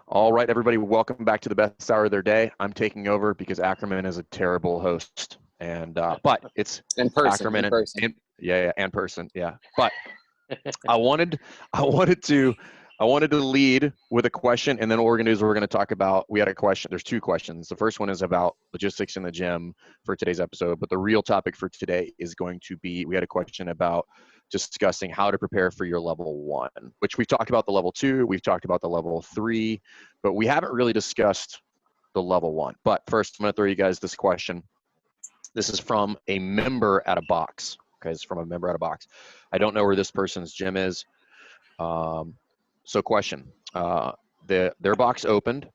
All right, everybody, welcome back to the best hour of their day. I'm taking over because Ackerman is a terrible host, and but it's in person, Ackerman in person. and person, yeah. But I wanted to lead with a question, and then what we're gonna do is we're gonna talk about. We had a question. There's two questions. The first one is about logistics in the gym for today's episode, but the real topic for today is going to be. We had a question about discussing how to prepare for your level 1, which we've talked about the level 2, we've talked about the level 3, but we haven't really discussed the level 1. But first, I'm going to throw you guys this question. This is from a member at a box. Okay, it's from a member at a box. I don't know where this person's gym is. So question, their box opened.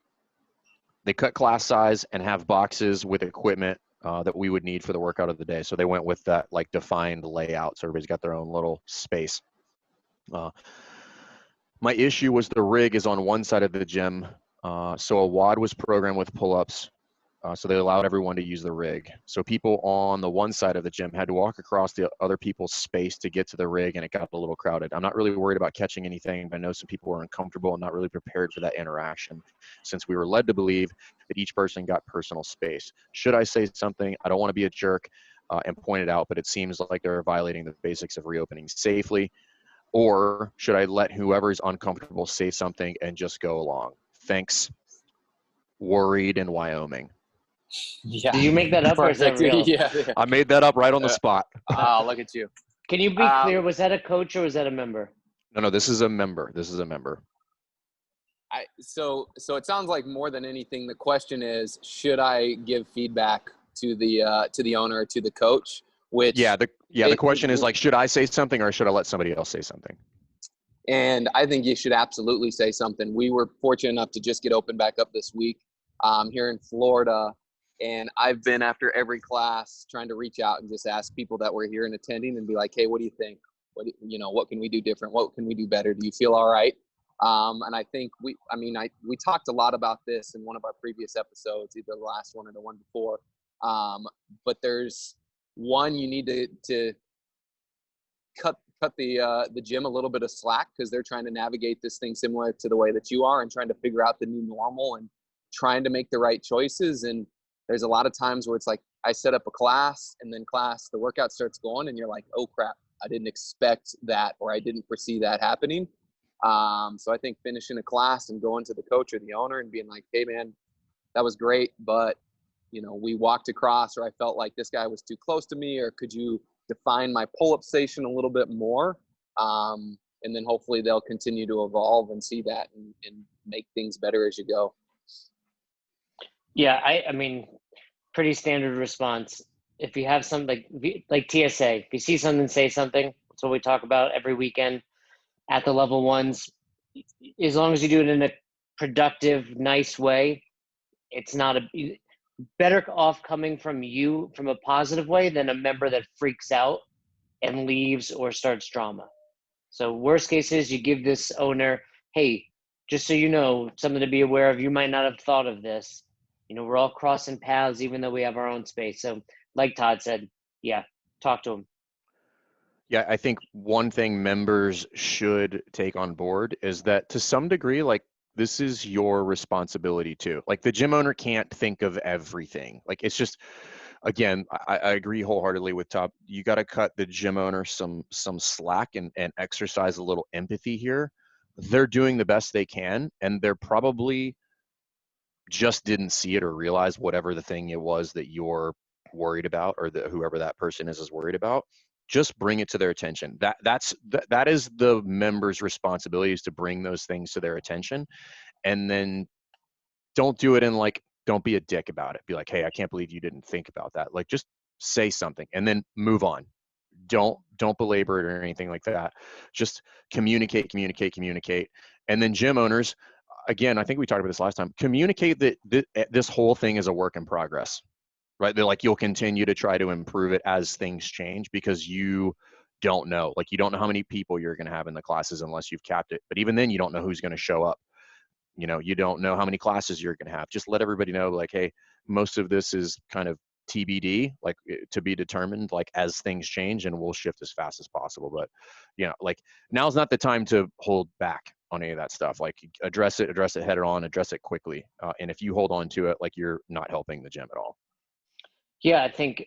They cut class size and have boxes with equipment that we would need for the workout of the day. So they went with that like defined layout. So everybody's got their own little space. My issue was the rig is on one side of the gym. So a WOD was programmed with pull-ups. So they allowed everyone to use the rig. So people on the one side of the gym had to walk across the other people's space to get to the rig, and it got a little crowded. I'm not really worried about catching anything, but I know some people were uncomfortable and not really prepared for that interaction, since we were led to believe that each person got personal space. Should I say something? I don't want to be a jerk and point it out, but it seems like they're violating the basics of reopening safely. Or should I let whoever's uncomfortable say something and just go along? Thanks. Worried in Wyoming. Yeah. Did you make that up or is that Perfect. real? Yeah. I made that up right on the spot. Oh, look at you. Can you be clear? Was that a coach or was that a member? No, this is a member. This is a member. So it sounds like more than anything, the question is, should I give feedback to the owner, to the coach? Which the question is like, should I say something or should I let somebody else say something? And I think you should absolutely say something. We were fortunate enough to just get open back up this week here in Florida. And I've been after every class trying to reach out and just ask people that were here and attending and be like, hey, what do you think? What can we do different? What can we do better? Do you feel all right? And I think we talked a lot about this in one of our previous episodes, either the last one or the one before. But there's one, you need to cut the gym a little bit of slack because they're trying to navigate this thing similar to the way that you are and trying to figure out the new normal and trying to make the right choices. And there's a lot of times where it's like I set up a class and then the workout starts going and you're like, oh crap, I didn't expect that or I didn't foresee that happening. So I think finishing a class and going to the coach or the owner and being like, hey man, that was great, but we walked across, or I felt like this guy was too close to me, or could you define my pull-up station a little bit more? And then hopefully they'll continue to evolve and see that and make things better as you go. Yeah, I mean, pretty standard response. If you have something like TSA, if you see something, say something. That's what we talk about every weekend at the level 1s. As long as you do it in a productive, nice way, it's not better off coming from you from a positive way than a member that freaks out and leaves or starts drama. So worst case is you give this owner, hey, just so you know, something to be aware of. You might not have thought of this. We're all crossing paths, even though we have our own space. So like Todd said, yeah, talk to him. Yeah, I think one thing members should take on board is that to some degree, like, this is your responsibility too. Like, the gym owner can't think of everything. Like, it's just, again, I agree wholeheartedly with Top. You got to cut the gym owner some slack and exercise a little empathy here. They're doing the best they can, and they're probably just didn't see it or realize whatever the thing it was that you're worried about, or that whoever that person is worried about. Just bring it to their attention. That is the member's responsibility, is to bring those things to their attention. And then don't do it in like, don't be a dick about it. Be like, hey, I can't believe you didn't think about that. Like, just say something and then move on. Don't belabor it or anything like that. Just communicate. And then gym owners, again, I think we talked about this last time, communicate that this whole thing is a work in progress. Right? They're like, you'll continue to try to improve it as things change, because you don't know. Like, you don't know how many people you're going to have in the classes unless you've capped it. But even then, you don't know who's going to show up. You don't know how many classes you're going to have. Just let everybody know, like, hey, most of this is kind of TBD, like, to be determined, like, as things change, and we'll shift as fast as possible. But, like, now's not the time to hold back. on any of that stuff. Like address it head on, address it quickly. And if you hold on to it, like you're not helping the gym at all. Yeah, I think,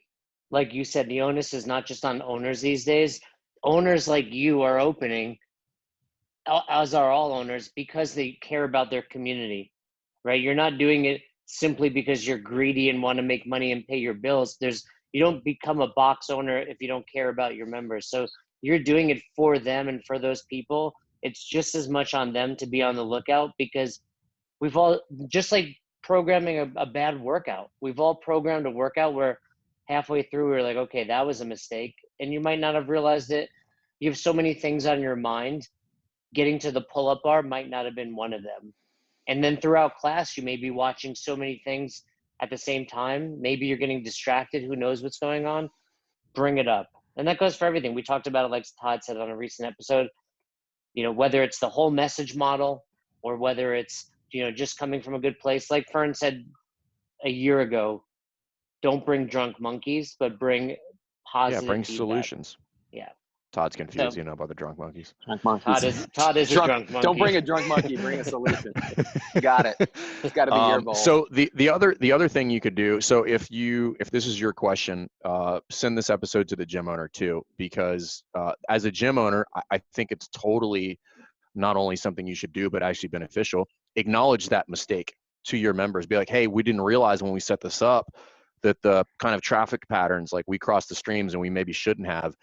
like you said, the onus is not just on owners these days. Owners like you are opening, as are all owners, because they care about their community, right? You're not doing it simply because you're greedy and want to make money and pay your bills. You don't become a box owner if you don't care about your members. So you're doing it for them and for those people. It's just as much on them to be on the lookout, because we've all, just like programming a bad workout, we've all programmed a workout where halfway through we're like, okay, that was a mistake. And you might not have realized it. You have so many things on your mind. Getting to the pull-up bar might not have been one of them. And then throughout class, you may be watching so many things at the same time. Maybe you're getting distracted. Who knows what's going on? Bring it up. And that goes for everything. We talked about it, like Todd said on a recent episode, whether it's the whole message model or whether it's, just coming from a good place. Like Fern said a year ago, don't bring drunk monkeys, but bring positive bring feedback. Solutions. Yeah. Todd's confused, about the drunk monkeys. Drunk monkeys. Todd is a drunk monkey. Don't bring a drunk monkey. Bring a solution. Got it. It's got to be your goal. So the other thing you could do. So if this is your question, send this episode to the gym owner too, because as a gym owner, I think it's totally not only something you should do, but actually beneficial. Acknowledge that mistake to your members. Be like, hey, we didn't realize when we set this up that the kind of traffic patterns, like we crossed the streams and we maybe shouldn't have.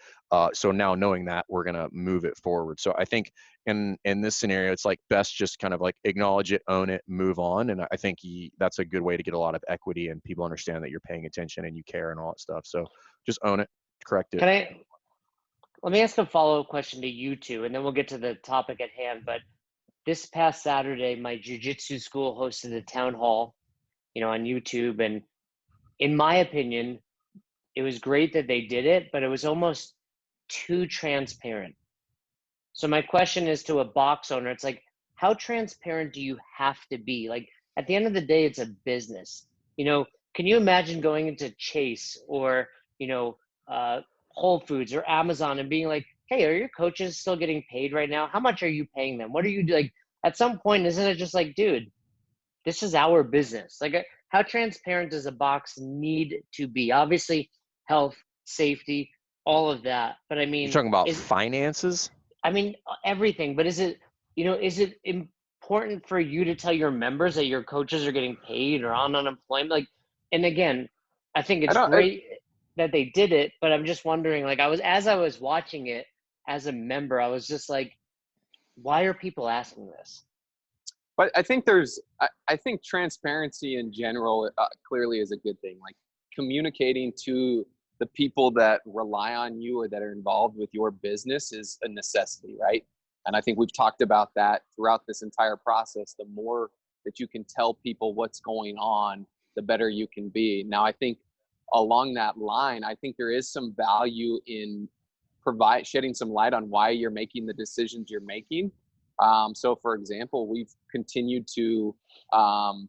So now knowing that, we're going to move it forward. So I think in this scenario, it's like best just kind of like acknowledge it, own it, move on. And I think that's a good way to get a lot of equity and people understand that you're paying attention and you care and all that stuff. So just own it, correct it. Let me ask a follow-up question to you two, and then we'll get to the topic at hand. But this past Saturday, my jiu-jitsu school hosted a town hall, on YouTube. And in my opinion, it was great that they did it, but it was almost too transparent. So my question is to a box owner, it's like, how transparent do you have to be? Like, at the end of the day, it's a business. Can you imagine going into Chase or, Whole Foods or Amazon and being like, hey, are your coaches still getting paid right now? How much are you paying them? What are you like? At some point, isn't it just like, dude, this is our business? Like, how transparent does a box need to be? Obviously, health, safety, all of that. But I mean, you're talking about finances? I mean, everything. But is it important for you to tell your members that your coaches are getting paid or on unemployment? Like, and again, I think it's great that they did it, but I'm just wondering, like, as I was watching it as a member, I was just like, why are people asking this? But I think I think transparency in general clearly is a good thing. Like communicating to the people that rely on you or that are involved with your business is a necessity, right? And I think we've talked about that throughout this entire process. The more that you can tell people what's going on, the better you can be. Now, I think along that line, I think there is some value in shedding some light on why you're making the decisions you're making. So for example, we've continued to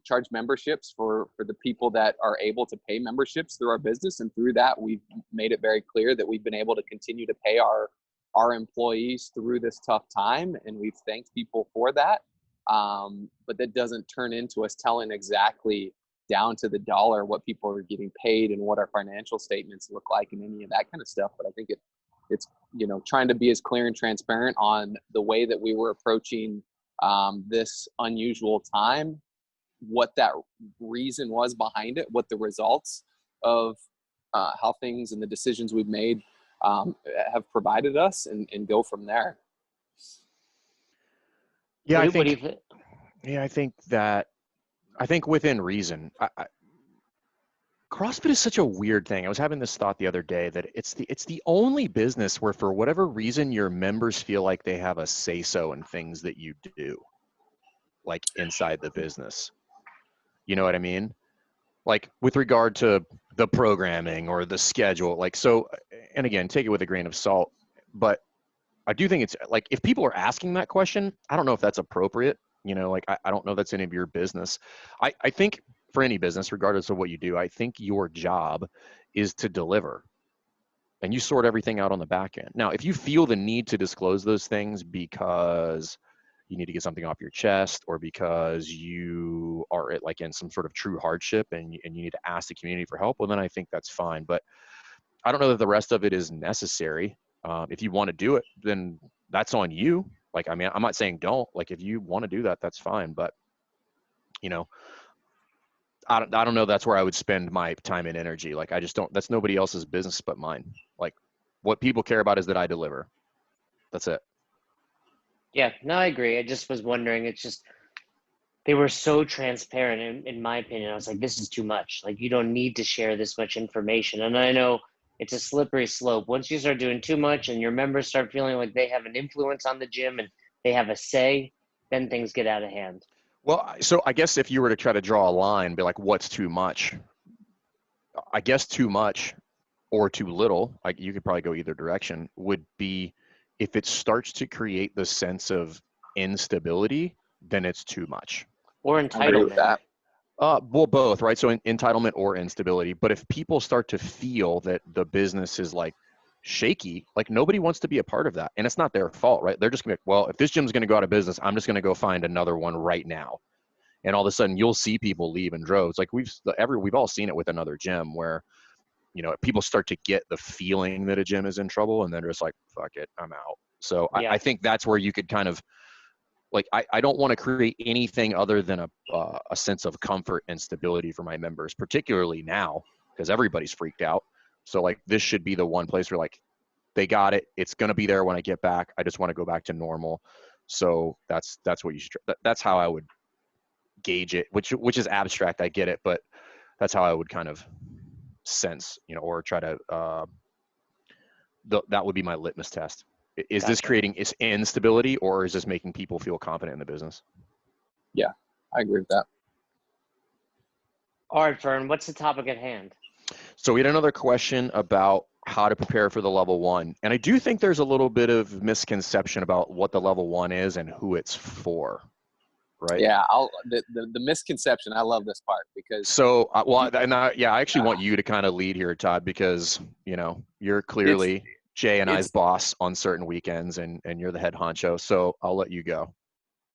charge memberships for the people that are able to pay memberships through our business. And through that, we've made it very clear that we've been able to continue to pay our employees through this tough time. And we've thanked people for that. But that doesn't turn into us telling exactly down to the dollar what people are getting paid and what our financial statements look like and any of that kind of stuff. But I think it's trying to be as clear and transparent on the way that we were approaching this unusual time, what that reason was behind it, what the results of how things and the decisions we've made have provided us, and go from there. Yeah, what do you think? Yeah, I think within reason. CrossFit is such a weird thing. I was having this thought the other day that it's the only business where for whatever reason your members feel like they have a say-so in things that you do, like inside the business. You know what I mean? Like with regard to the programming or the schedule, like, so, and again, take it with a grain of salt, but I do think it's like, if people are asking that question, I don't know if that's appropriate. Like, I don't know if that's any of your business. I think for any business, regardless of what you do, I think your job is to deliver, and you sort everything out on the back end. Now, if you feel the need to disclose those things because you need to get something off your chest, or because you are like in some sort of true hardship and you need to ask the community for help, well, then I think that's fine. But I don't know that the rest of it is necessary. If you want to do it, then that's on you. Like, I mean, I'm not saying don't. Like, if you want to do that, that's fine. But, you know, I don't know. That's where I would spend my time and energy. Like, I just don't. That's nobody else's business but mine. Like, what people care about is that I deliver. That's it. Yeah, no, I agree. I just was wondering. It's just they were so transparent, in my opinion. I was like, this is too much. Like, you don't need to share this much information. And I know it's a slippery slope. Once you start doing too much and your members start feeling like they have an influence on the gym and they have a say, then things get out of hand. Well, so I guess if you were to try to draw a line, be like, what's too much? I guess too much or too little, like you could probably go either direction, would be if it starts to create the sense of instability, then it's too much. Or I agree with entitlement. that. Well, both, right? So entitlement or instability. But if people start to feel that the business is like shaky, like nobody wants to be a part of that. And it's not their fault, right? They're just gonna be like, well, if this gym's gonna go out of business, I'm just gonna go find another one right now. And all of a sudden you'll see people leave in droves. Like we've all seen it with another gym where, you know, people start to get the feeling that a gym is in trouble and then they're just like, fuck it, I'm out. So Yeah. I think that's where you could kind of, like, I don't want to create anything other than a sense of comfort and stability for my members, particularly now, because everybody's freaked out. So like, this should be the one place where like, they got it. It's going to be there when I get back. I just want to go back to normal. So that's what you should, that's how I would gauge it, which is abstract. I get it, but that's how I would kind of sense, you know, or try to, that would be my litmus test. Is this Gotcha. creating instability, or is this making people feel confident in the business? Yeah, I agree with that. All right, Fern, what's the topic at hand? So we had another question about how to prepare for the level one. And I do think there's a little bit of misconception about what the level one is and who it's for, right? Yeah, the misconception. I love this part because So, I actually want you to kind of lead here, Todd, because, you know, you're clearly Jay and I's boss on certain weekends, and you're the head honcho. So I'll let you go.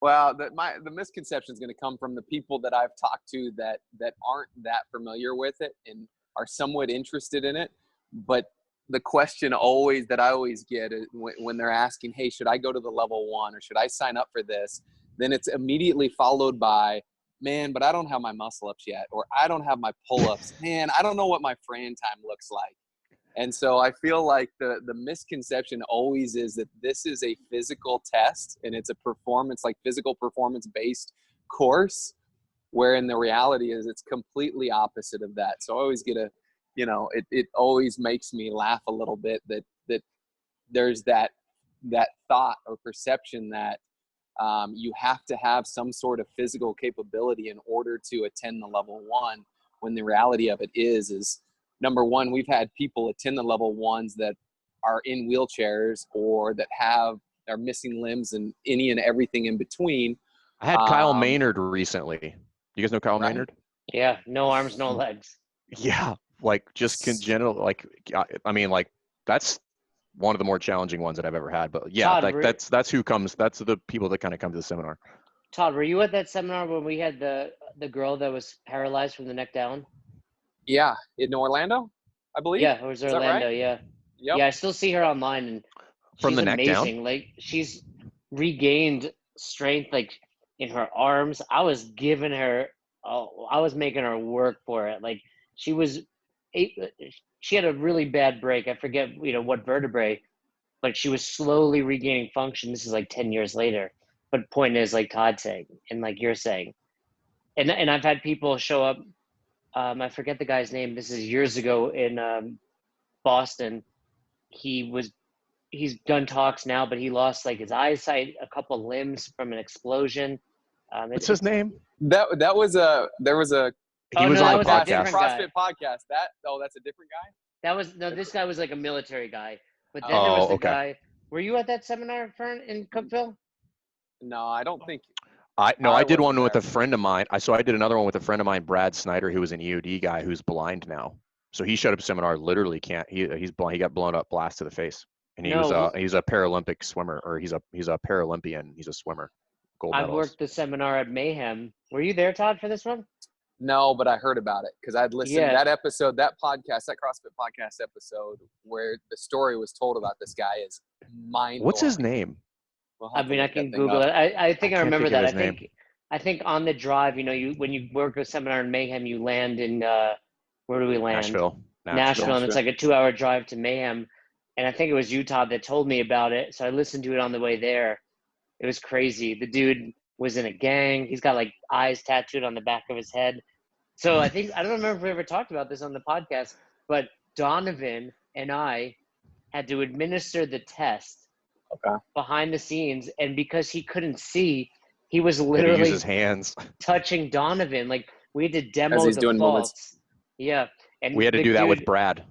well, the misconception is going to come from the people that I've talked to that aren't that familiar with it and are somewhat interested in it. But the question that I always get is when they're asking, hey, should I go to the level one or should I sign up for this? Then it's immediately followed by, man, but I don't have my muscle ups yet, or I don't have my pull ups. Man, I don't know what my Fran time looks like. And so I feel like the misconception always is that this is a physical test and it's a physical performance based course, wherein the reality is it's completely opposite of that. So I always get it always makes me laugh a little bit that there's that thought or perception that you have to have some sort of physical capability in order to attend the level one, when the reality of it is number one, we've had people attend the level ones that are in wheelchairs or that are missing limbs and any and everything in between. I had Kyle Maynard recently. You guys know Kyle Right? Maynard? Yeah, no arms, no legs. Yeah, like just congenital. Like, I mean, like that's one of the more challenging ones that I've ever had. But yeah, Todd, like that's who comes. That's the people that kind of come to the seminar. Todd, were you at that seminar when we had the girl that was paralyzed from the neck down? Yeah, in Orlando, I believe. Yeah, it was Is that Orlando. right? Yeah, Yep. yeah. I still see her online, and From she's the neck down? amazing. Like she's regained strength, like in her arms. I was giving her, I was making her work for it. Like she had a really bad break. I forget, what vertebrae, but she was slowly regaining function. This is like 10 years later. But point is, like Todd's saying, and like you're saying, and I've had people show up. I forget the guy's name. This is years ago in Boston. He's done talks now, but he lost like his eyesight, a couple limbs from an explosion. What's his name? There was a He was on the a podcast. different guy. CrossFit podcast. That's a different guy. This guy was like a military guy. But then Oh, there was the okay. guy. Were you at that seminar, Fern, in Cookville? No, I don't think. I did one wasn't with there. a friend of mine. I did another one with a friend of mine, Brad Snyder, who was an EOD guy who's blind now. So he showed up at seminar, literally can't. He's blind. He got blown up, blast to the face, and he's a Paralympic swimmer, or he's a Paralympian. He's a swimmer. gold I've medals. worked the seminar at Mayhem. Were you there, Todd, for this one? No, but I heard about it because I'd listened Yeah. that episode, that podcast, that CrossFit podcast episode where the story was told about this guy is mind-blowing. What's his name? We'll I have to mean, I look that can thing Google up. it. I think I can't remember think of that. his name. I think on the drive, when you work a seminar in Mayhem, you land in where do we land? Nashville. Nashville, and it's like a 2-hour drive to Mayhem. And I think it was you, Todd, that told me about it. So I listened to it on the way there. It was crazy. The dude was in a gang. He's got like eyes tattooed on the back of his head. So I don't remember if we ever talked about this on the podcast, but Donovan and I had to administer the test behind the scenes. And because he couldn't see, he was Had to use literally his hands. touching Donovan. Like we had to demo As he's the doing movements. faults. Yeah. And We had to the do that dude, with Brad.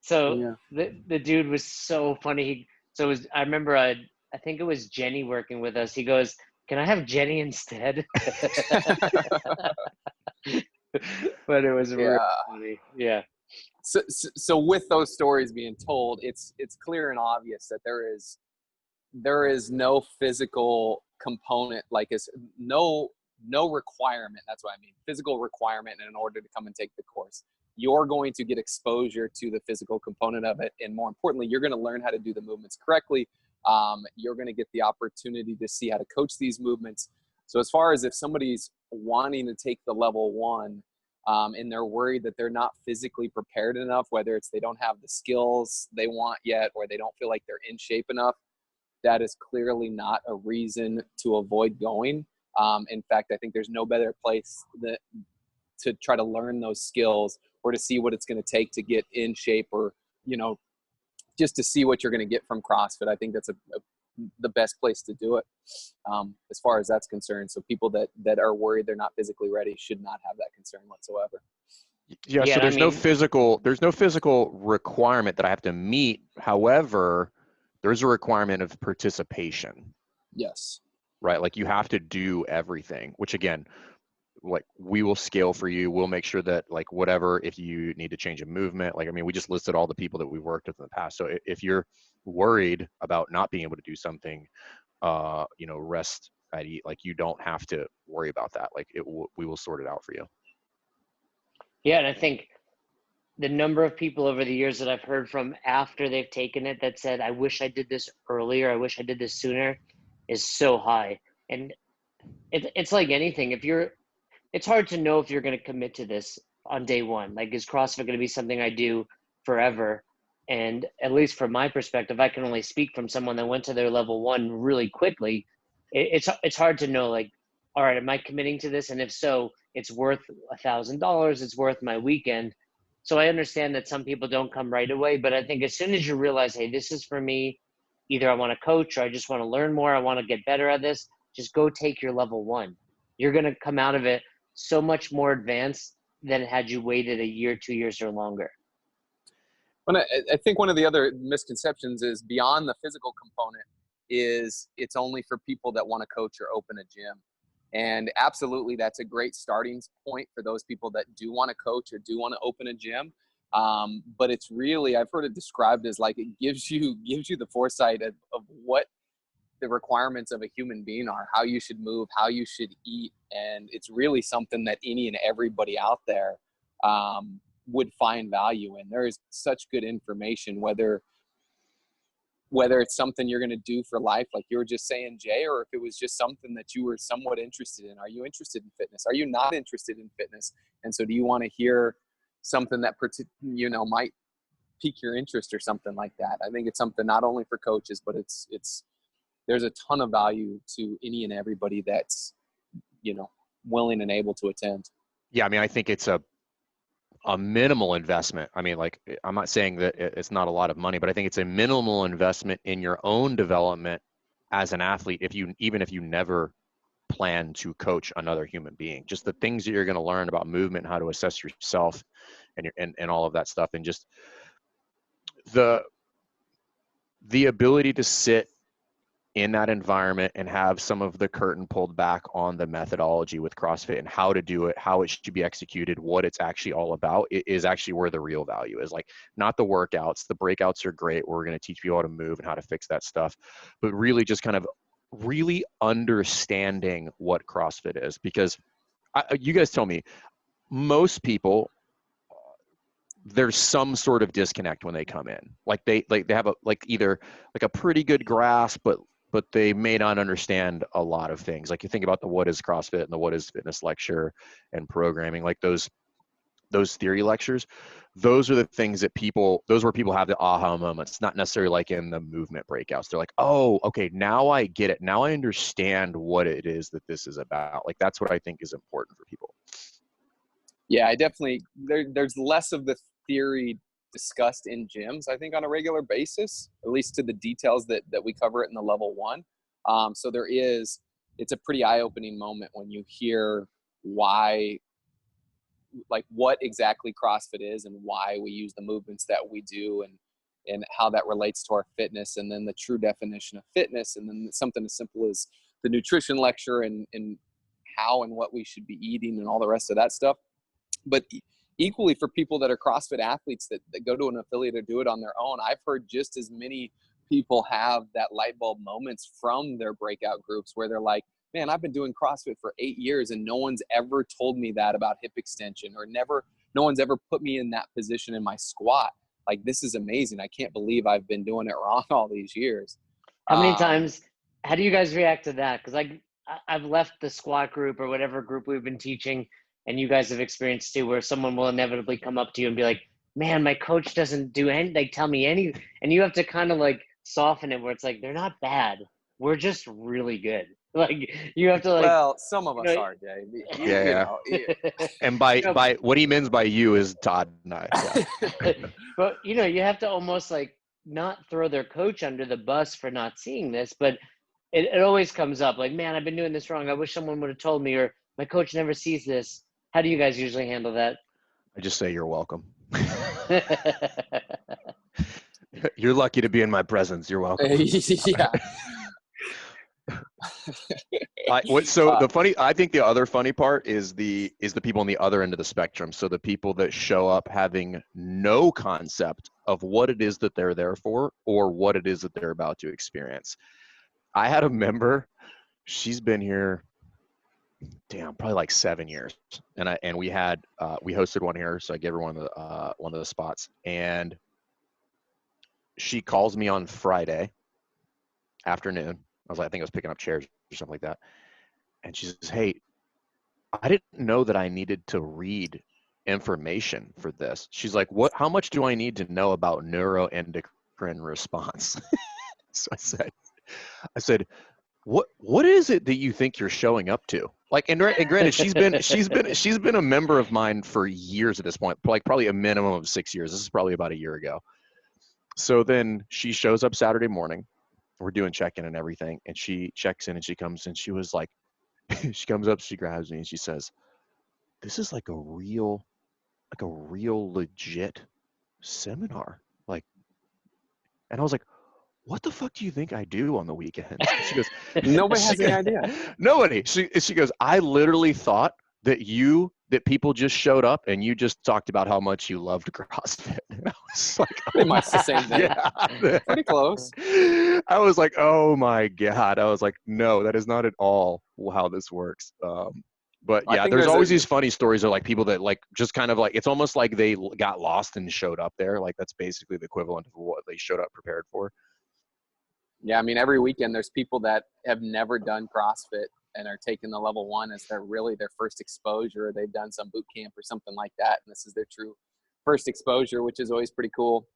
So the dude was so funny. I remember I think it was Jenny working with us. He goes, "Can I have Jenny instead?" But it was really funny. Yeah. So with those stories being told, it's clear and obvious that there is no physical component, like is no requirement. That's what I mean. Physical requirement in order to come and take the course. You're going to get exposure to the physical component of it. And more importantly, you're going to learn how to do the movements correctly. You're going to get the opportunity to see how to coach these movements. So as far as if somebody's wanting to take the level 1 and they're worried that they're not physically prepared enough, whether it's they don't have the skills they want yet or they don't feel like they're in shape enough, that is clearly not a reason to avoid going. In fact, I think there's no better place to try to learn those skills or to see what it's going to take to get in shape, or, just to see what you're going to get from CrossFit. I think that's the best place to do it as far as that's concerned. So people that are worried they're not physically ready should not have that concern whatsoever. Yeah, so there's no physical requirement that I have to meet. However, there's a requirement of participation. Yes. Right? Like you have to do everything, which again, like we will scale for you. We'll make sure that like whatever, if you need to change a movement, like, I mean, we just listed all the people that we've worked with in the past. So if you're worried about not being able to do something, rest at eat, like you don't have to worry about that. Like we will sort it out for you. Yeah. And I think the number of people over the years that I've heard from after they've taken it that said, I wish I did this earlier, I wish I did this sooner, is so high. And it's like anything. It's hard to know if you're going to commit to this on day one. Like, is CrossFit going to be something I do forever? And at least from my perspective, I can only speak from someone that went to their level 1 really quickly. It's hard to know, like, all right, am I committing to this? And if so, it's worth $1,000. It's worth my weekend. So I understand that some people don't come right away, but I think as soon as you realize, hey, this is for me, either I want to coach or I just want to learn more, I want to get better at this, just go take your level 1. You're going to come out of it so much more advanced than had you waited a year, 2 years, or longer. I think one of the other misconceptions is beyond the physical component is it's only for people that want to coach or open a gym. And absolutely, that's a great starting point for those people that do want to coach or do want to open a gym. But it's really, I've heard it described as like it gives you the foresight of what the requirements of a human being are, how you should move, how you should eat. And it's really something that any and everybody out there would find value in. There is such good information, whether it's something you're going to do for life, like you were just saying, Jay, or if it was just something that you were somewhat interested in. Are you interested in fitness? Are you not interested in fitness? And so do you want to hear something that, might pique your interest or something like that? I think it's something not only for coaches, but there's a ton of value to any and everybody that's, willing and able to attend. Yeah. I mean, I think it's a minimal investment. I mean, like, I'm not saying that it's not a lot of money, but I think it's a minimal investment in your own development as an athlete. Even if you never plan to coach another human being, just the things that you're going to learn about movement, how to assess yourself and all of that stuff. And just the ability to sit in that environment and have some of the curtain pulled back on the methodology with CrossFit and how to do it, how it should be executed, what it's actually all about, it is actually where the real value is. Like, not the workouts. The breakouts are great. We're going to teach you how to move and how to fix that stuff, but really just kind of really understanding what CrossFit is, because you guys tell me, most people, there's some sort of disconnect when they come in. Like they have either a pretty good grasp, but they may not understand a lot of things. Like you think about the what is CrossFit and the what is fitness lecture and programming, like those theory lectures, those are the things that those where people have the aha moments, not necessarily like in the movement breakouts. They're like, oh, okay, now I get it. Now I understand what it is that this is about. Like, that's what I think is important for people. Yeah, I definitely, there's less of the theory discussed in gyms, I think, on a regular basis, at least to the details that we cover it in the level 1. So it's a pretty eye-opening moment when you hear why, like what exactly CrossFit is and why we use the movements that we do, and how that relates to our fitness, and then the true definition of fitness, and then something as simple as the nutrition lecture and how and what we should be eating and all the rest of that stuff. But equally for people that are CrossFit athletes that go to an affiliate or do it on their own, I've heard just as many people have that light bulb moments from their breakout groups where they're like, man, I've been doing CrossFit for 8 years and no one's ever told me that about hip extension, or no one's ever put me in that position in my squat. Like, this is amazing. I can't believe I've been doing it wrong all these years. How do you guys react to that? Because I've left the squat group or whatever group we've been teaching, and you guys have experienced too, where someone will inevitably come up to you and be like, man, my coach doesn't do any, like, tell me any, and you have to kind of like soften it where it's like, they're not bad. We're just really good. Like, you have to like. Well, some of us are, Jay. Yeah. And by what he means by you is Todd and I. Yeah. But you have to almost like not throw their coach under the bus for not seeing this, but it always comes up like, man, I've been doing this wrong. I wish someone would have told me, or my coach never sees this. How do you guys usually handle that? I just say you're welcome. You're lucky to be in my presence. You're welcome. Yeah. I think the other funny part is the people on the other end of the spectrum. So the people that show up having no concept of what it is that they're there for or what it is that they're about to experience. I had a member, she's been here, probably like 7 years, and we hosted one here, so I gave her one of the spots, and she calls me on Friday afternoon. I think I was picking up chairs or something like that. And she says, hey, I didn't know that I needed to read information for this. She's like, how much do I need to know about neuroendocrine response? So I said, what is it that you think you're showing up to? Like, and granted, she's been a member of mine for years at this point, like probably a minimum of 6 years. This is probably about a year ago. So then she shows up Saturday morning. We're doing check-in and everything, and she checks in and she comes in. She was like, she comes up, she grabs me and she says, this is like a real legit seminar. Like, and I was like, what the fuck do you think I do on the weekends? She goes, nobody has any idea. Nobody. She goes, I literally thought that people just showed up and you just talked about how much you loved CrossFit. And I was like, pretty much the same thing. Yeah. Pretty close. I was like, oh my God. I was like, no, that is not at all how this works. But yeah, there's always these funny stories of like people that like just kind of like, it's almost like they got lost and showed up there. Like that's basically the equivalent of what they showed up prepared for. Yeah, I mean, every weekend there's people that have never done CrossFit and are taking the level 1 as their first exposure. They've done some boot camp or something like that, and this is their true first exposure, which is always pretty cool.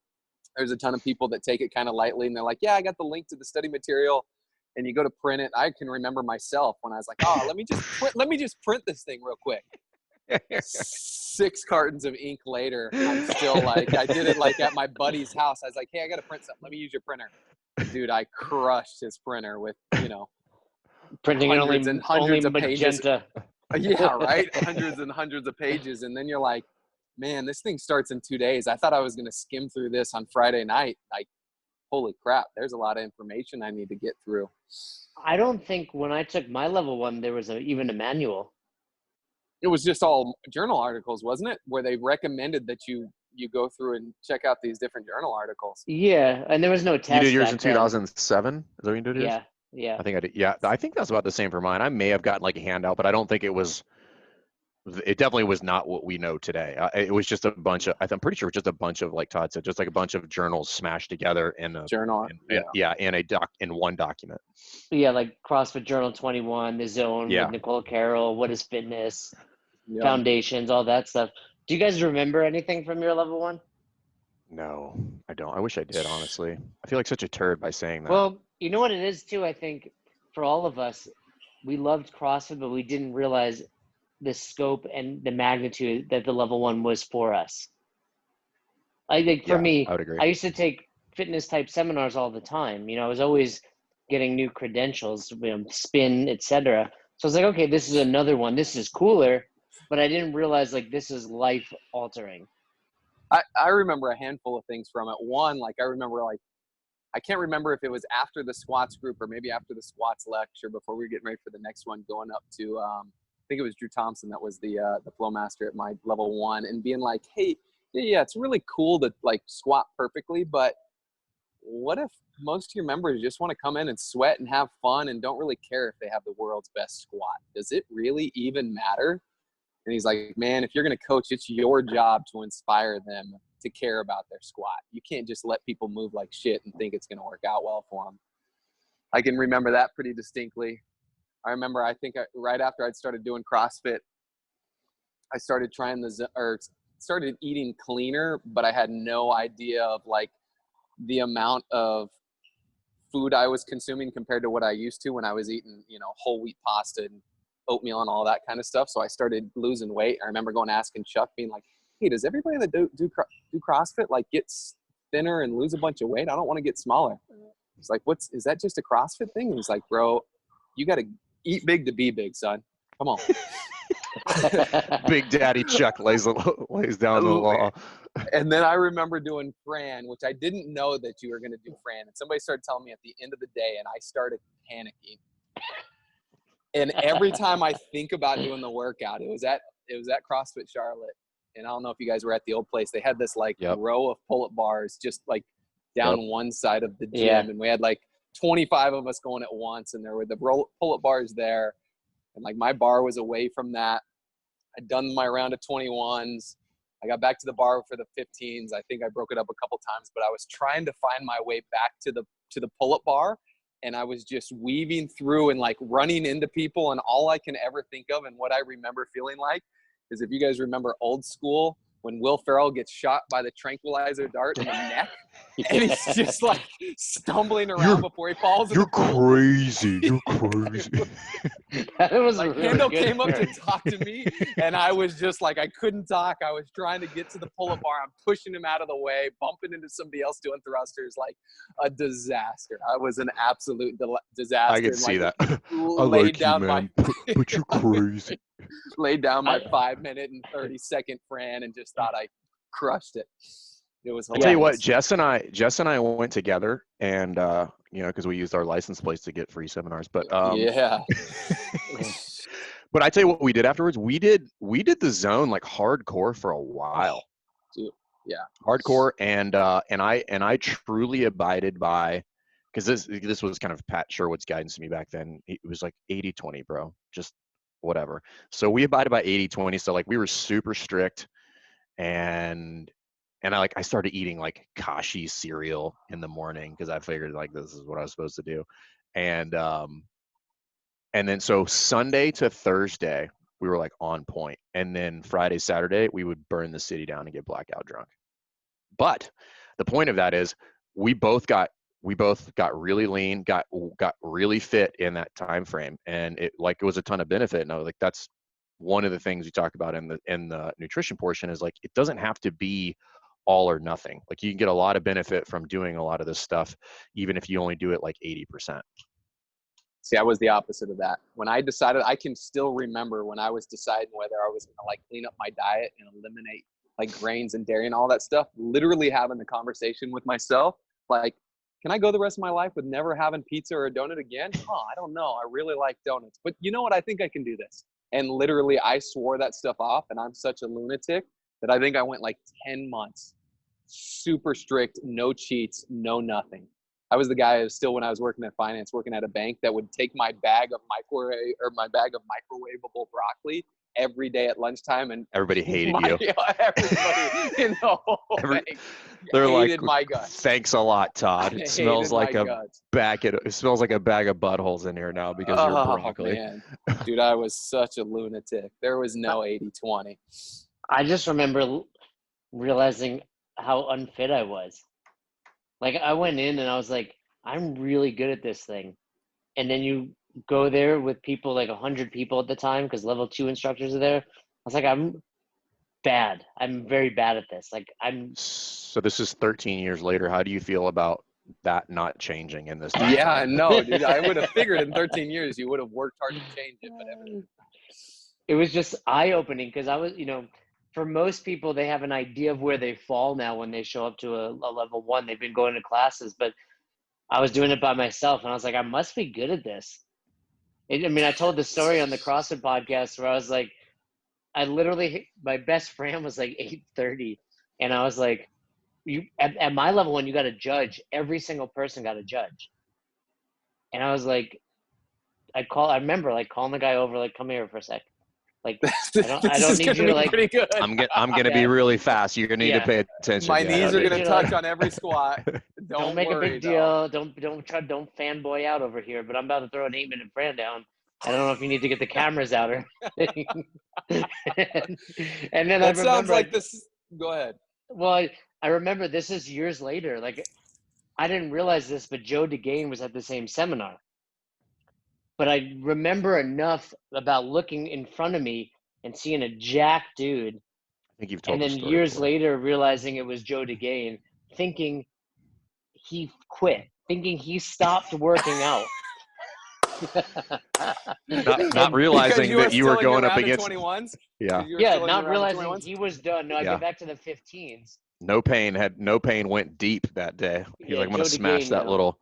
There's a ton of people that take it kind of lightly, and they're like, yeah, I got the link to the study material, and you go to print it. I can remember myself when I was like, oh, let me just print this thing real quick. 6 cartons of ink later, I'm still like, I did it like at my buddy's house. I was like, hey, I got to print something. Let me use your printer. Dude, I crushed his printer with, printing hundreds and hundreds of pages. Yeah, right? Hundreds and hundreds of pages. And then you're like, man, this thing starts in 2 days. I thought I was going to skim through this on Friday night. Like, holy crap, there's a lot of information I need to get through. I don't think when I took my level 1, there was even a manual. It was just all journal articles, wasn't it? Where they recommended that you go through and check out these different journal articles. Yeah, and there was no test. You did yours in 2007? Is that what you did yours? Yeah. Yeah. I think I did. Yeah, I think that's about the same for mine. I may have gotten like a handout, but I don't think it was. It definitely was not what we know today. It was just a bunch of. I'm pretty sure just a bunch of, like Todd said, just like a bunch of journals smashed together in a. Journal. Yeah. In one document. Yeah, like CrossFit Journal 21, The Zone with Yeah. Nicole Carroll, What is Fitness, Yeah. Foundations, all that stuff. Do you guys remember anything from your level one? No, I don't. I wish I did, honestly. I feel like such a turd by saying that. Well, you know what it is too, I think for all of us, we loved CrossFit, but we didn't realize the scope and the magnitude that the level one was for us. I think for Yeah, me, I would agree. I used to take fitness type seminars all the time. You know, I was always getting new credentials, spin, etc. So I was like, okay, this is another one. This is cooler, but I didn't realize like this is life altering. I remember a handful of things from it. One, like I remember like I can't remember if it was after the squats group or maybe after the squats lecture before we were getting ready for the next one, going up to I think it was Drew Thompson that was the flow master at my level one, and being like, hey, yeah, it's really cool to like squat perfectly, but what if most of your members just want to come in and sweat and have fun and don't really care if they have the world's best squat? Does it really even matter? And he's like, man, if you're going to coach, it's your job to inspire them to care about their squat. You can't just let people move like shit and think it's going to work out well for them. I can remember that pretty distinctly. I remember, right after I'd started doing CrossFit, I started started eating cleaner, but I had no idea of like the amount of food I was consuming compared to what I used to when I was eating, whole wheat pasta and oatmeal and all that kind of stuff. So I started losing weight. I remember going asking Chuck, being like, hey, does everybody that do CrossFit like get thinner and lose a bunch of weight? I don't want to get smaller. He's like, is that just a CrossFit thing? And he's like, bro, you got to eat big to be big, son. Come on. Big Daddy Chuck lays down the law. And then I remember doing Fran, which I didn't know that you were going to do Fran. And somebody started telling me at the end of the day, and I started panicking. And every time I think about doing the workout, it was at CrossFit Charlotte. And I don't know if you guys were at the old place. They had this like row of pull-up bars just like down one side of the gym. Yeah. And we had like 25 of us going at once. And there were the pull-up bars there. And like my bar was away from that. I'd done my round of 21s. I got back to the bar for the 15s. I think I broke it up a couple times, but I was trying to find my way back to the pull-up bar. And I was just weaving through and like running into people. And all I can ever think of and what I remember feeling like is, if you guys remember Old School, when Will Ferrell gets shot by the tranquilizer dart in the neck, and he's just like stumbling around before he falls. You're crazy. You're crazy. That was like really Hendo good came up to talk to me, and I was just like, I couldn't talk. I was trying to get to the pull-up bar. I'm pushing him out of the way, bumping into somebody else doing thrusters, like a disaster. I was an absolute disaster. I can see that. I laid like down you, man, but you're crazy. Laid down my 5-minute and 30-second Fran and just thought I crushed it. It was hilarious. I tell you what, Jess and I went together, and because we used our license plates to get free seminars. But yeah. But I tell you what we did afterwards. We did the zone like hardcore for a while. Dude, yeah. Hardcore, and I truly abided by, because this was kind of Pat Sherwood's guidance to me back then. It was like 80-20, bro. Just whatever. So we abided by 80-20. So like we were super strict, and I started eating like Kashi cereal in the morning because I figured like this is what I was supposed to do. And then so Sunday to Thursday we were like on point. And then Friday, Saturday, we would burn the city down and get blackout drunk. But the point of that is we both got really lean, got really fit in that time frame. And it was a ton of benefit. And I was like, that's one of the things you talk about in the nutrition portion, is like, it doesn't have to be all or nothing. Like you can get a lot of benefit from doing a lot of this stuff, even if you only do it like 80%. See, I was the opposite of that. When I decided, I can still remember when I was deciding whether I was going to like clean up my diet and eliminate like grains and dairy and all that stuff, literally having the conversation with myself, like, can I go the rest of my life with never having pizza or a donut again? Oh, I don't know. I really like donuts, but you know what? I think I can do this. And literally I swore that stuff off, and I'm such a lunatic that I think I went like 10 months, super strict, no cheats, no nothing. I was the guy who still, when I was working at finance, working at a bank, that would take my bag of microwavable broccoli every day at lunchtime, and Everybody hated you. Everybody in the whole bank They're hated like, my guts. thanks a lot, Todd. It smells like a guts. it smells like a bag of buttholes in here now because you're broccoli. Man. Dude, I was such a lunatic. There was no 80-20. I just remember realizing how unfit I was. Like, I went in and I was like, I'm really good at this thing. And then you go there with people, like 100 people at the time, because level 2 instructors are there. I was like, I'm bad. I'm very bad at this. Like, So this is 13 years later. How do you feel about that not changing in this time? Yeah, no, dude. I would have figured in 13 years you would have worked hard to change it, but it was just eye-opening, because I was, for most people, they have an idea of where they fall now when they show up to a level 1. They've been going to classes, but I was doing it by myself, and I was like, I must be good at this. I told the story on the CrossFit podcast where I was like, my best friend was like 8:30, and I was like, at my level 1, you got to judge. Every single person got to judge. And I was like, I remember like calling the guy over, like, come here for a sec. Like, I don't need you to, like, pretty good. I'm gonna be really fast. You're gonna need to pay attention. My knees are gonna touch like, on every squat. Don't make a big deal. Don't fanboy out over here. But I'm about to throw an 8-minute Fran down. I don't know if you need to get the cameras out or anything. and then that sounds like this. Go ahead. Well, I remember this is years later. Like, I didn't realize this, but Joe DeGane was at the same seminar. But I remember enough about looking in front of me and seeing a jacked dude. I think you've told and then years later realizing it was Joe DeGane, thinking he quit, thinking he stopped working out. not realizing that you were going up against 21s. Not realizing he was done. No, I get back to the 15s. No pain went deep that day. He's like, I'm gonna smash that little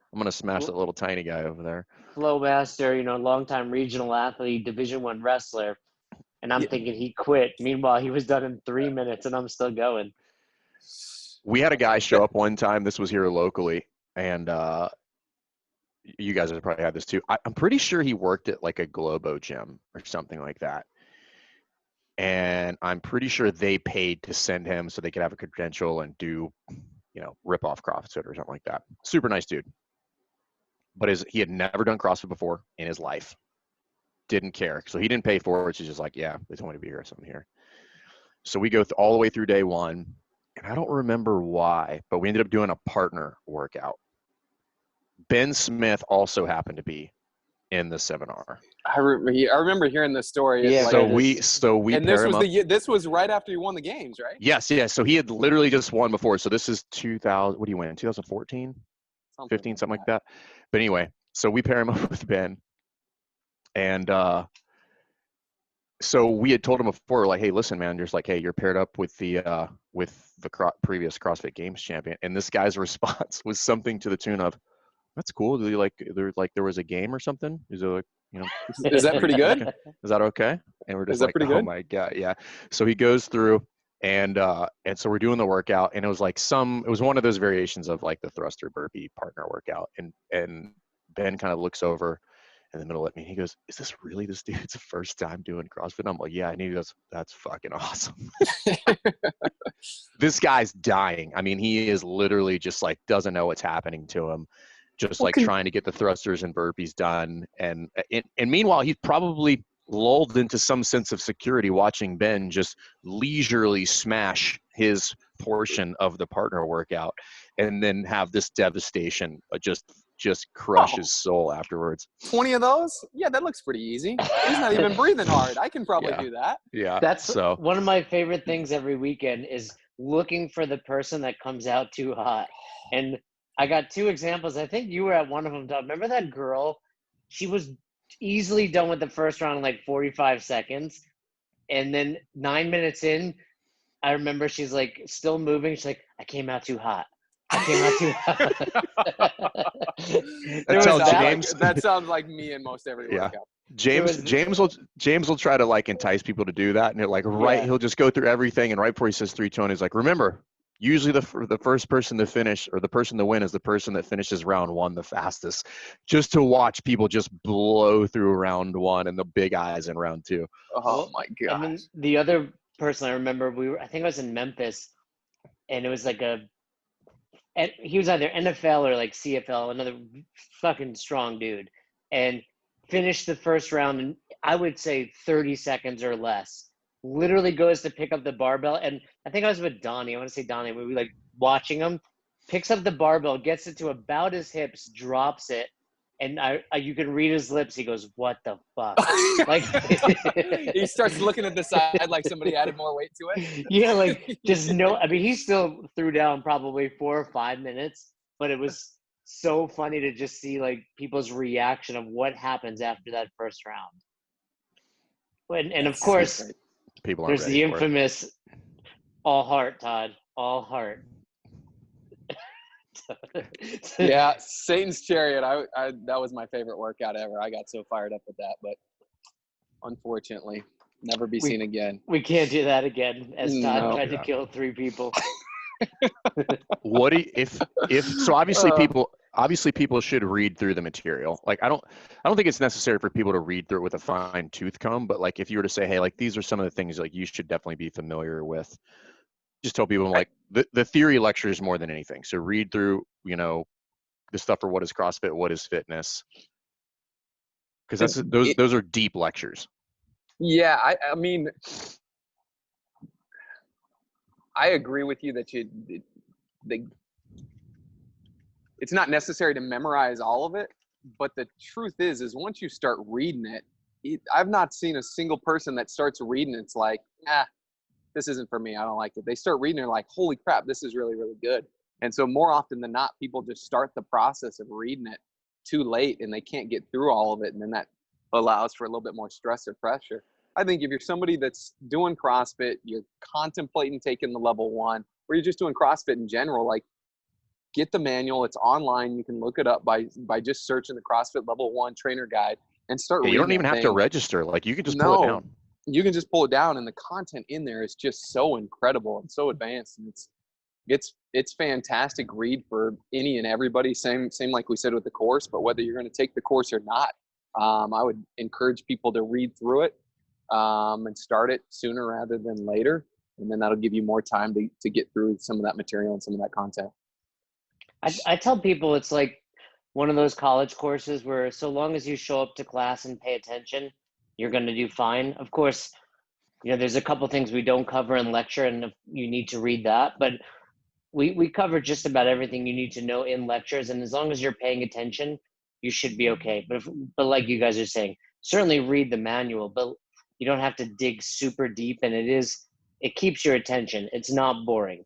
tiny guy over there. Flow master, longtime regional athlete, Division I wrestler, and I'm thinking he quit. Meanwhile, he was done in 3 minutes, and I'm still going. We had a guy show up one time. This was here locally, and you guys have probably had this too. I'm pretty sure he worked at like a Globo gym or something like that. And I'm pretty sure they paid to send him so they could have a credential and do, rip off CrossFit or something like that. Super nice dude. But he had never done CrossFit before in his life. Didn't care. So he didn't pay for it. So he's just like, yeah, they told me to be here, so I'm here. So we go all the way through day 1. And I don't remember why, but we ended up doing a partner workout. Ben Smith also happened to be in the seminar. I remember hearing this story. Yeah. So we and this was this was right after you won the games, right? Yes. So he had literally just won before. So this is 2000. What do you win? 2014, 15, something like that. But anyway, so we pair him up with Ben, and so we had told him before, like, hey, listen, man, just like, hey, you're paired up with the previous CrossFit Games champion, and this guy's response was something to the tune of, "That's cool. Do you there was a game or something? Is it like, is that pretty good? Is that okay?" And we're just like, pretty oh good? my God, yeah. So he goes through, and so we're doing the workout, and it was like it was one of those variations of like the thruster burpee partner workout, and Ben kind of looks over in the middle at me, and he goes, "Is this really this dude's first time doing CrossFit?" I'm like, "Yeah," and he goes, "That's fucking awesome." This guy's dying. I mean, he is literally just like doesn't know what's happening to him. Just like trying to get the thrusters and burpees done. And meanwhile, he's probably lulled into some sense of security watching Ben just leisurely smash his portion of the partner workout and then have this devastation just crush his soul afterwards. 20 of those? Yeah, that looks pretty easy. He's not even breathing hard. I can probably do that. Yeah. That's one of my favorite things every weekend is looking for the person that comes out too hot. And I got 2 examples. I think you were at one of them, Doug. Remember that girl? She was easily done with the first round in like 45 seconds. And then 9 minutes in, I remember she's like still moving. She's like, I came out too hot. That sounds like me in most every workout. James will try to like entice people to do that, and he'll just go through everything, and right before he says 3-2, he's like, remember, Usually the first person to finish, or the person to win, is the person that finishes round one the fastest, just to watch people just blow through round one and the big eyes in round two. Oh my And gosh. then the other person I remember, I think I was in Memphis, and it was like and he was either NFL or like CFL, another fucking strong dude, and finished the first round in, I would say, 30 seconds or less. Literally goes to pick up the barbell, and I think I was with Donnie. I want to say Donnie. We were like watching him, picks up the barbell, gets it to about his hips, drops it, and you can read his lips. He goes, "What the fuck?" Like he starts looking at the side like somebody added more weight to it. yeah, like just no. I mean, he still threw down probably 4 or 5 minutes, but it was so funny to just see like people's reaction of what happens after that first round. And of course, People aren't there's ready the for it. infamous all heart, Todd, all heart. Yeah, Satan's Chariot. I that was my favorite workout ever. I got so fired up with that, but unfortunately, never be seen again. We can't do that again, as Todd No. tried to kill 3 people. What do you, if so? Obviously people should read through the material. Like I don't think it's necessary for people to read through it with a fine tooth comb. But like if you were to say, hey, like these are some of the things like you should definitely be familiar with. Just tell people like the theory lectures more than anything. So read through, you know, the stuff for what is CrossFit, what is fitness, because those are deep lectures. Yeah, I mean, I agree with you that it's not necessary to memorize all of it, but the truth is once you start reading it, I've not seen a single person that starts reading it's like, this isn't for me. I don't like it. They start reading it like, holy crap, this is really, really good. And so more often than not, people just start the process of reading it too late and they can't get through all of it. And then that allows for a little bit more stress or pressure. I think if you're somebody that's doing CrossFit, you're contemplating taking the level 1, or you're just doing CrossFit in general, like get the manual. It's online. You can look it up by just searching the CrossFit level 1 trainer guide and start reading. You don't even have to register. Like you can just pull it down. You can just pull it down, and the content in there is just so incredible and so advanced, and it's fantastic read for any and everybody. Same like we said with the course, but whether you're going to take the course or not, I would encourage people to read through it and start it sooner rather than later, and then that'll give you more time to get through some of that material and some of that content. I tell people it's like one of those college courses where so long as you show up to class and pay attention, you're going to do fine. Of course, you know, there's a couple things we don't cover in lecture and you need to read that, but we cover just about everything you need to know in lectures. And as long as you're paying attention, you should be okay. But like you guys are saying, certainly read the manual, but you don't have to dig super deep. And it keeps your attention. It's not boring.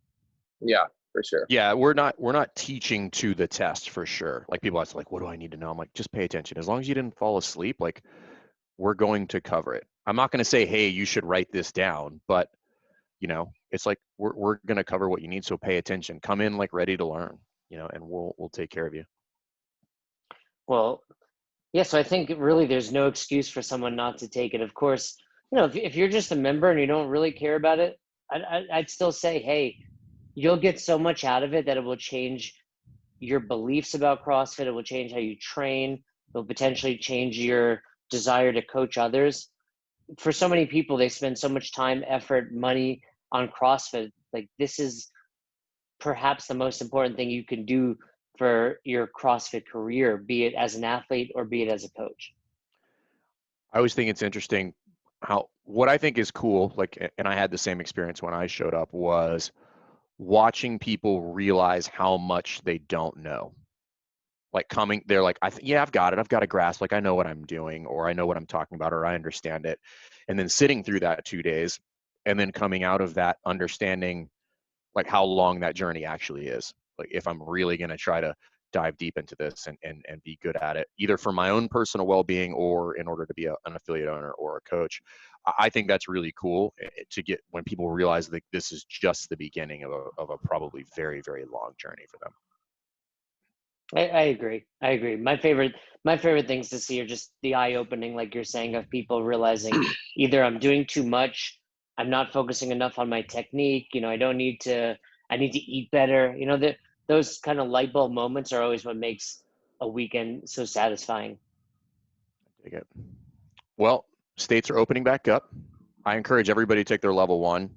Yeah, for sure. Yeah, we're not teaching to the test for sure. Like people ask like, what do I need to know? I'm like, just pay attention. As long as you didn't fall asleep, like we're going to cover it. I'm not going to say, hey, you should write this down, but you know, it's like we're going to cover what you need. So pay attention. Come in like ready to learn, you know, and we'll take care of you. Well, yeah. So I think really there's no excuse for someone not to take it. Of course, you know, if you're just a member and you don't really care about it, I'd still say, hey, you'll get so much out of it that it will change your beliefs about CrossFit. It will change how you train. It will potentially change your desire to coach others. For so many people, they spend so much time, effort, money on CrossFit. Like this is perhaps the most important thing you can do for your CrossFit career, be it as an athlete or be it as a coach. I always think it's interesting what I think is cool, like, and I had the same experience when I showed up, was watching people realize how much they don't know. Like they're like, yeah, I've got a grasp. Like I know what I'm doing, or I know what I'm talking about, or I understand it. And then sitting through that 2 days and then coming out of that understanding like how long that journey actually is. Like if I'm really going to try to dive deep into this and be good at it, either for my own personal well-being or in order to be an affiliate owner or a coach. I think that's really cool to get when people realize that this is just the beginning of a probably very, very long journey for them. I agree. My favorite things to see are just the eye opening, like you're saying, of people realizing either I'm doing too much, I'm not focusing enough on my technique. You know, I don't need to I need to eat better. Those kind of light bulb moments are always what makes a weekend so satisfying. Take it. Well, states are opening back up. I encourage everybody to take their level 1.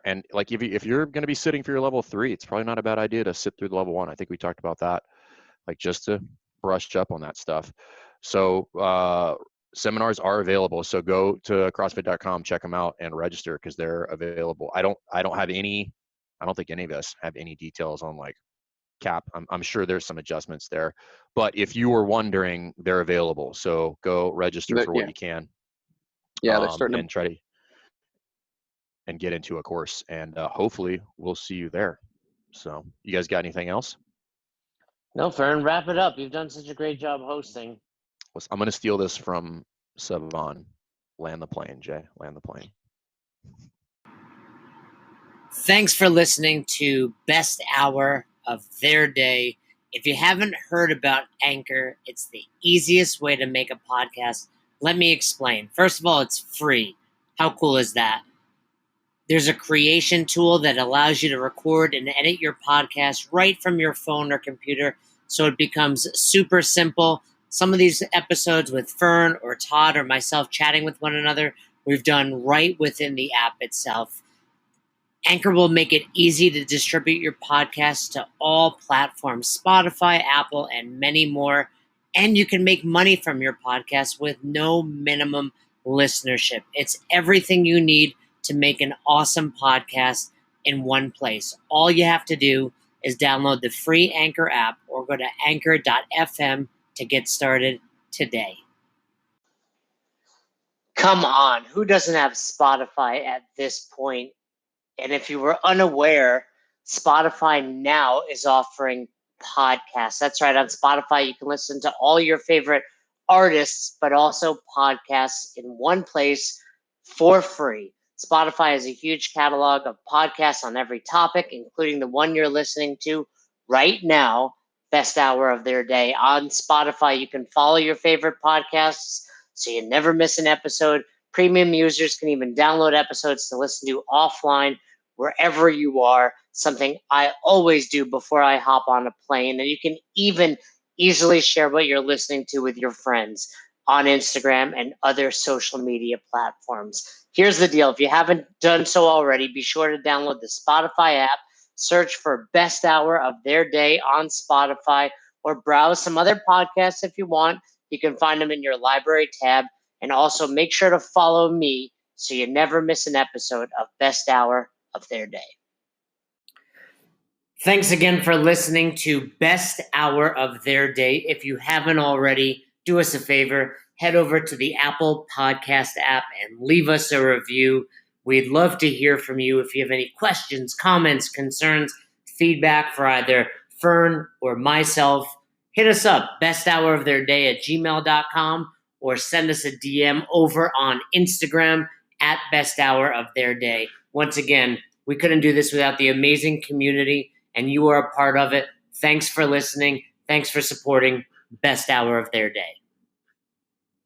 And like if you're going to be sitting for your level 3, it's probably not a bad idea to sit through the level 1. I think we talked about that, like just to brush up on that stuff. So seminars are available. So go to CrossFit.com, check them out, and register because they're available. I don't think any of us have any details on like cap. I'm sure there's some adjustments there, but if you were wondering, they're available. So go register for what you can. Yeah, they're starting and try to and get into a course, and hopefully we'll see you there. So you guys got anything else? No, Fern, wrap it up. You've done such a great job hosting. I'm going to steal this from Savon. Land the plane, Jay. Land the plane. Thanks for listening to Best Hour of Their Day. If you haven't heard about Anchor, it's the easiest way to make a podcast. Let me explain. First of all, it's free. How cool is that? There's a creation tool that allows you to record and edit your podcast right from your phone or computer, so it becomes super simple. Some of these episodes with Fern or Todd or myself chatting with one another, we've done right within the app itself. Anchor will make it easy to distribute your podcast to all platforms, Spotify, Apple, and many more. And you can make money from your podcast with no minimum listenership. It's everything you need to make an awesome podcast in one place. All you have to do is download the free Anchor app or go to anchor.fm to get started today. Come on, who doesn't have Spotify at this point? And if you were unaware, Spotify now is offering podcasts. That's right. On Spotify, you can listen to all your favorite artists, but also podcasts in one place for free. Spotify has a huge catalog of podcasts on every topic, including the one you're listening to right now, Best Hour of Their Day. On Spotify, you can follow your favorite podcasts so you never miss an episode. Premium users can even download episodes to listen to offline wherever you are, something I always do before I hop on a plane. And you can even easily share what you're listening to with your friends on Instagram and other social media platforms. Here's the deal. If you haven't done so already, be sure to download the Spotify app, search for Best Hour of Their Day on Spotify, or browse some other podcasts if you want. You can find them in your library tab. And also make sure to follow me so you never miss an episode of Best Hour of Their Day. Thanks again for listening to Best Hour of Their Day. If you haven't already, do us a favor, head over to the Apple Podcast app and leave us a review. We'd love to hear from you. If you have any questions, comments, concerns, feedback for either Fern or myself, hit us up, besthouroftheirday@gmail.com, or send us a DM over on Instagram at Best Hour of Their Day. Once again, we couldn't do this without the amazing community, and you are a part of it. Thanks for listening. Thanks for supporting Best Hour of Their Day.